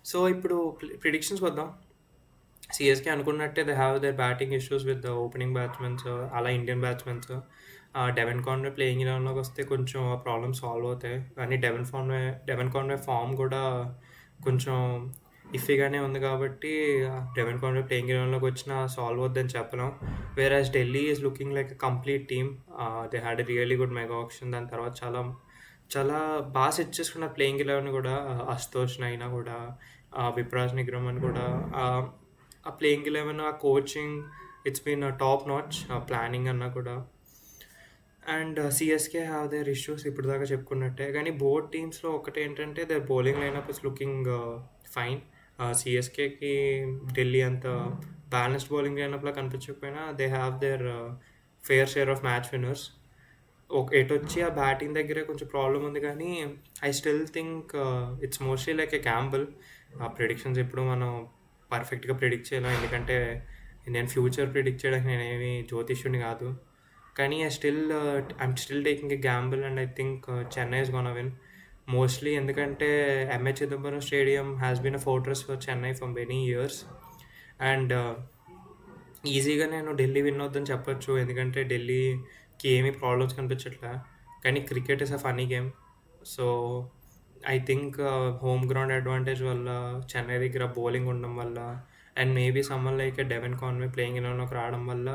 So ఇప్పుడు predictions వద్దాం. CSK అనుకున్నట్టే they have their batting issues with the opening batsmen. అలా Indian batsmen Devon Conway playing ఎలెవెన్‌లోకొస్తే కొంచెం ఆ ప్రాబ్లమ్స్ సాల్వ్ అవుతాయి. కానీ డెవెన్ కాన్వే ఫార్మ్ కూడా కొంచెం ఇఫీగానే ఉంది కాబట్టి డెవెన్ కాన్వే ప్లేయింగ్ ఎలెవెన్‌లోకి వచ్చినా సాల్వ్ అవుద్దని చెప్పలేం. Whereas Delhi is looking like a complete team. They had a really good mega auction. దాని తర్వాత చాలా చాలా బాగా సెట్ చేసుకున్నారు ప్లేయింగ్ ఎలెవెన్ కూడా. అశుతోష్ నైనా కూడా, విప్రాజ్ నిగ్రమన్ కూడా. ఆ ప్లేయింగ్ ఎలెవెన్, ఆ coaching, it's been top notch. Planning అన్నా కూడా. And CSK have their issues ఇప్పటిదాకా చెప్పుకున్నట్టే. కానీ బోత్ టీమ్స్‌లో ఒకటేంటంటే their bowling lineup is looking fine. సిఎస్కేకి ఢిల్లీ అంత బ్యాలెన్స్డ్ బౌలింగ్ లైనప్‌లా కనిపించకపోయినా they have their fair share of match winners. ఎటొచ్చి ఆ బ్యాటింగ్ దగ్గరే కొంచెం ప్రాబ్లమ్ ఉంది కానీ I still think it's mostly like a gamble. ఆ ప్రిడిక్షన్స్ ఎప్పుడు మనం పర్ఫెక్ట్‌గా ప్రిడిక్ట్ చేయలేం. ఎందుకంటే నేను ఫ్యూచర్ ప్రిడిక్ట్ చేయడానికి నేనేమి జ్యోతిష్యుడిని కాదు. కానీ I'm still taking a gamble and I think Chennai is gonna win. Mostly ఎందుకంటే MA Chidambaram stadium has been a fortress for Chennai for many years. And ఈజీగా నేను ఢిల్లీ విన్ అవుద్దని చెప్పొచ్చు. ఎందుకంటే ఢిల్లీకి ఏమీ ప్రాబ్లమ్స్ కనిపించట్లే. కానీ cricket is a funny game. So I think home ground advantage వల్ల, చెన్నై దగ్గర బౌలింగ్ ఉండడం వల్ల, and maybe someone like Devon Conway playing ఎలెవెన్‌లోకి రావడం వల్ల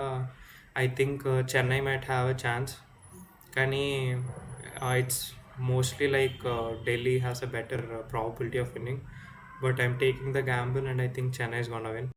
I think Chennai might have a chance. కానీ it's mostly like Delhi has a better probability of winning. But I'm taking the gamble and I think Chennai is gonna win.